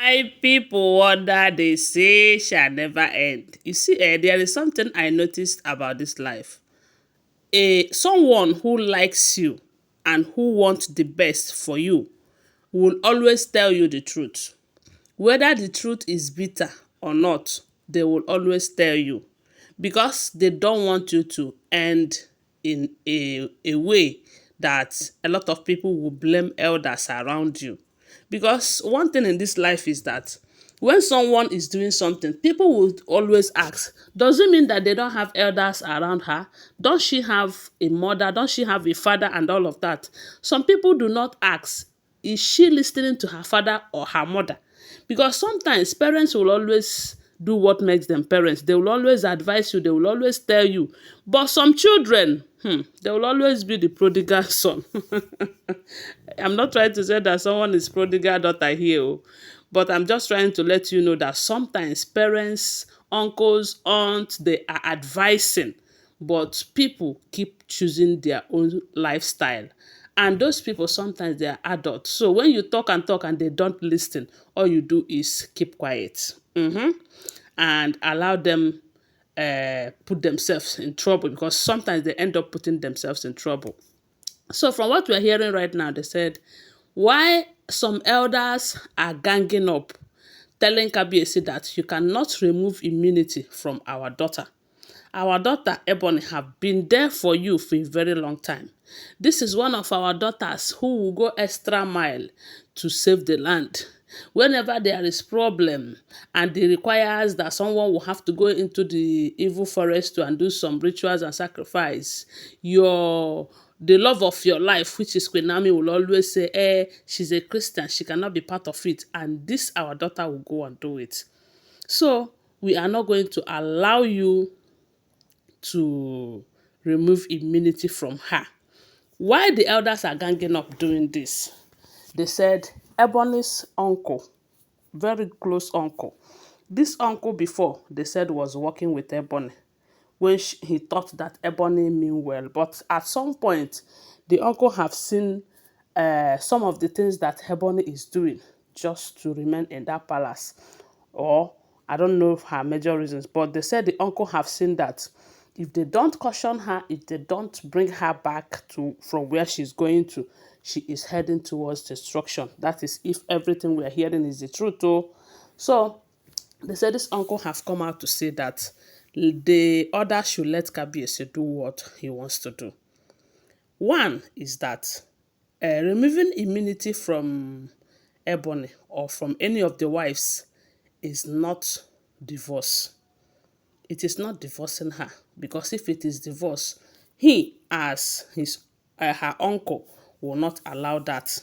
My people wonder they say shall never end. You see, there is something I noticed about this life. Someone who likes you and who wants the best for you will always tell you the truth. Whether the truth is bitter or not, they will always tell you because they don't want you to end in a way that a lot of people will blame elders around you. Because one thing in this life is that when someone is doing something, people will always ask, does it mean that they don't have elders around her? Don't she have a mother? Don't she have a father and all of that? Some people do not ask, is she listening to her father or her mother? Because sometimes parents will always do what makes them parents. They will always advise you, they will always tell you. But some children, they will always be the prodigal son. I'm not trying to say that someone is prodigal daughter here, but I'm just trying to let you know that sometimes parents, uncles, aunts, they are advising, but people keep choosing their own lifestyle. And those people sometimes they are adults. So when you talk and they don't listen, all you do is keep quiet. And allow them put themselves in trouble because sometimes they end up putting themselves in trouble. So from what we're hearing right now, they said why some elders are ganging up, telling Kabiesi that you cannot remove immunity from our daughter. Our daughter Ebony have been there for you for a very long time. This is one of our daughters who will go extra mile to save the land. Whenever there is problem and it requires that someone will have to go into the evil forest to and do some rituals and sacrifice, the love of your life, which is Queen Naomi, will always say, she's a Christian, she cannot be part of it. And this our daughter will go and do it. So we are not going to allow you to remove immunity from her. Why the elders are ganging up doing this? They said Ebony's uncle, very close uncle. This uncle before, they said, was working with Ebony when he thought that Ebony mean well. But at some point, the uncle have seen some of the things that Ebony is doing just to remain in that palace. Or I don't know her major reasons, but they said the uncle have seen that if they don't caution her, if they don't bring her back to from where she's going to, she is heading towards destruction. That is if everything we are hearing is the truth. Oh. So they said this uncle have come out to say that the other should let Kabiesi do what he wants to do. One is that removing immunity from Ebony or from any of the wives is not divorce. It is not divorcing her because if it is divorce, he as her uncle will not allow that.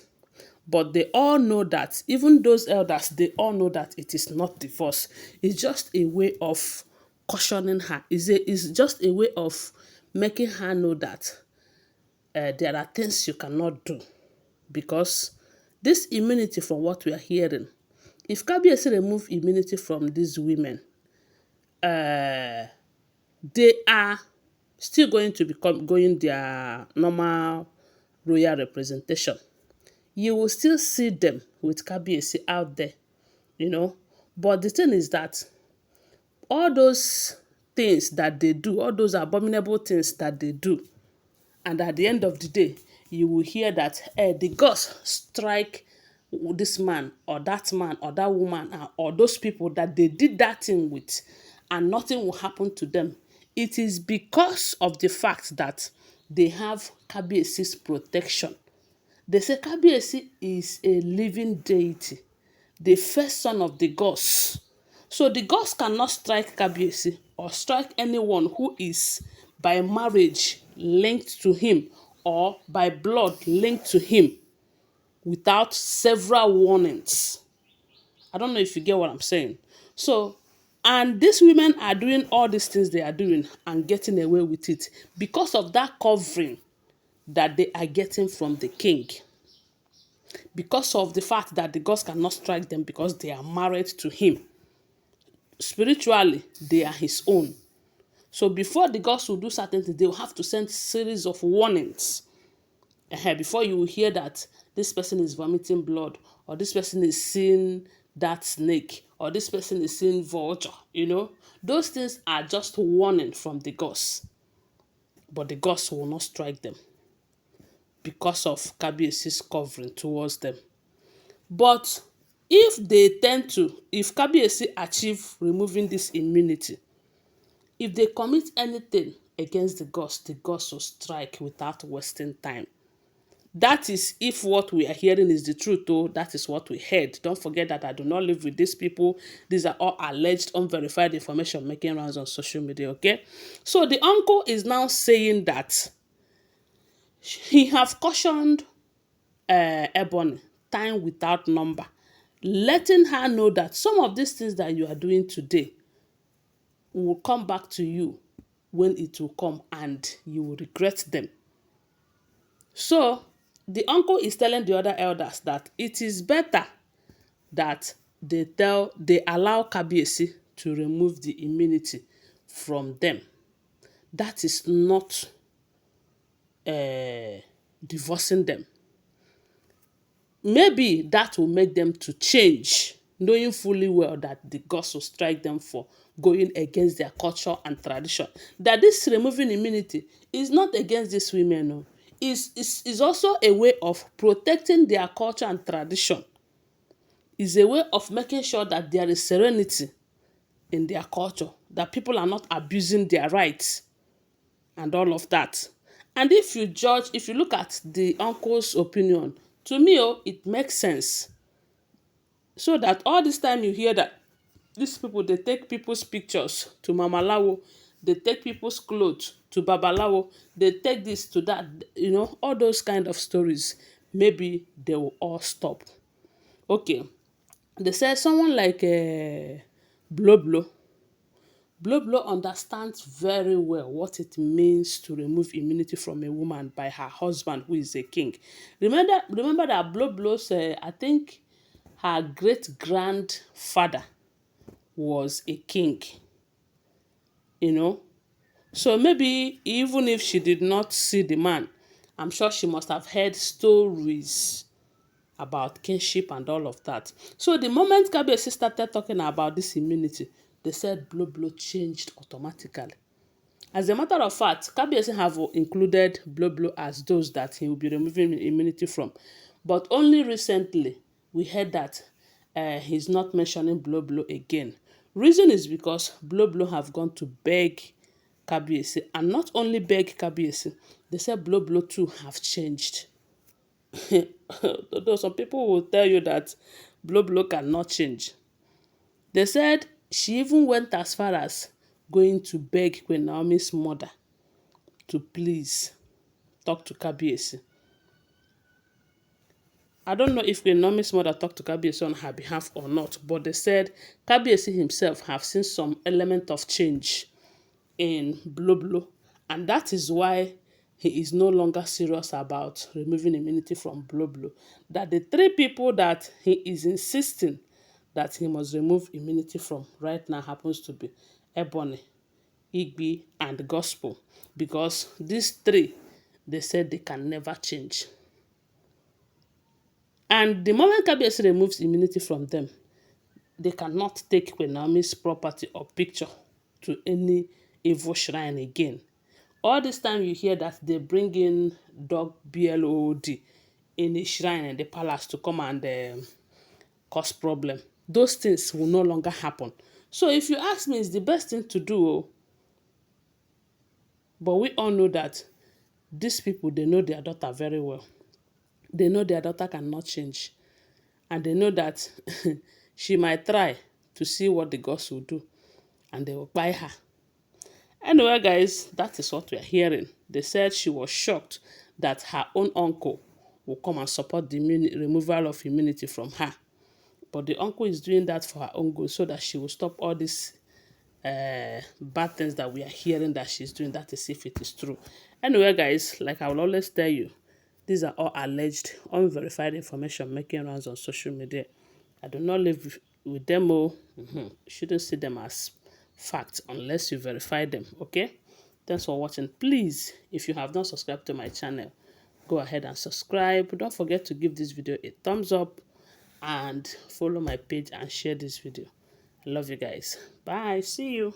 But they all know that, even those elders, they all know that it is not divorce. It's just a way of cautioning her. It's just a way of making her know that there are things you cannot do. Because this immunity from what we are hearing, if Kabiyesi remove immunity from these women, they are still going to become going their normal royal representation. You will still see them with Kabiyesi out there, you know. But the thing is that all those things that they do, all those abominable things that they do, and at the end of the day, you will hear that the gods strike this man or that woman or those people that they did that thing with, and nothing will happen to them. It is because of the fact that they have Kabiyesi's protection. They say Kabiyesi is a living deity, the first son of the gods. So the gods cannot strike Kabiyesi or strike anyone who is by marriage linked to him or by blood linked to him without several warnings. I don't know if you get what I'm saying. So, and these women are doing all these things they are doing and getting away with it because of that covering that they are getting from the king. Because of the fact that the gods cannot strike them because they are married to him. Spiritually, they are his own. So before the gods will do certain things, they will have to send series of warnings. Before you will hear that this person is vomiting blood or this person is seeing that snake, or this person is seeing vulture, those things are just warning from the gods, but the gods will not strike them because of Kabiesi's covering towards them. But if Kabiesi achieve removing this immunity, if they commit anything against the gods will strike without wasting time. That is if what we are hearing is the truth, though. That is what we heard. Don't forget that I do not live with these people. These are all alleged, unverified information making rounds on social media, okay? So the uncle is now saying that he have cautioned Ebony time without number, letting her know that some of these things that you are doing today will come back to you when it will come and you will regret them. So the uncle is telling the other elders that it is better that they allow Kabiesi to remove the immunity from them. That is not divorcing them. Maybe that will make them to change, knowing fully well that the gods will strike them for going against their culture and tradition. That this removing immunity is not against these women, no. Is also a way of protecting their culture and tradition. Is a way of making sure that there is serenity in their culture, that people are not abusing their rights and all of that. And if you look at the uncle's opinion, to me, it makes sense. So that all this time you hear that these people, they take people's pictures to Mamalawo, they take people's clothes to Babalawo, they take this to that, all those kind of stories, maybe they will all stop. Okay. They said someone like Bloblo. Bloblo understands very well what it means to remove immunity from a woman by her husband, who is a king. Remember that Bloblo's, I think her great-grandfather was a king, So maybe even if she did not see the man, I'm sure she must have heard stories about kinship and all of that. So the moment Kabiyesi started talking about this immunity, they said Bloblo changed automatically. As a matter of fact, Kabiyesi have included Bloblo as those that he will be removing immunity from. But only recently, we heard that he's not mentioning Bloblo again. Reason is because Bloblo have gone to beg Kabiyesi, and not only beg Kabiyesi, they said Bloblo too have changed. Though some people will tell you that Bloblo cannot change. They said she even went as far as going to beg Queen Naomi's mother to please talk to Kabiyesi. I don't know if Queen Naomi's mother talked to Kabiyesi on her behalf or not, but they said Kabiyesi himself have seen some element of change in Bloblo, and that is why he is no longer serious about removing immunity from Bloblo. That the three people that he is insisting that he must remove immunity from right now happens to be Ebony, Igbi, and Gospel, because these three, they said they can never change. And the moment Kabiyesi removes immunity from them, they cannot take Queen Naomi's property or picture to any evil shrine again. All this time you hear that they bring in dog BLOD in a shrine in the palace to come and cause problem. Those things will no longer happen. So if you ask me, it's the best thing to do. But we all know that these people, they know their daughter very well. They know their daughter cannot change. And they know that she might try to see what the gods will do. And they will buy her. Anyway, guys, that is what we are hearing. They said she was shocked that her own uncle will come and support the removal of immunity from her. But the uncle is doing that for her own good, so that she will stop all these bad things that we are hearing that she's doing. That is if it is true. Anyway, guys, like I will always tell you, these are all alleged, unverified information making rounds on social media. I do not live with them. You shouldn't see them as facts unless you verify them, okay? Thanks for watching. Please, if you have not subscribed to my channel, go ahead and subscribe. Don't forget to give this video a thumbs up and follow my page and share this video. I love you guys. Bye. See you.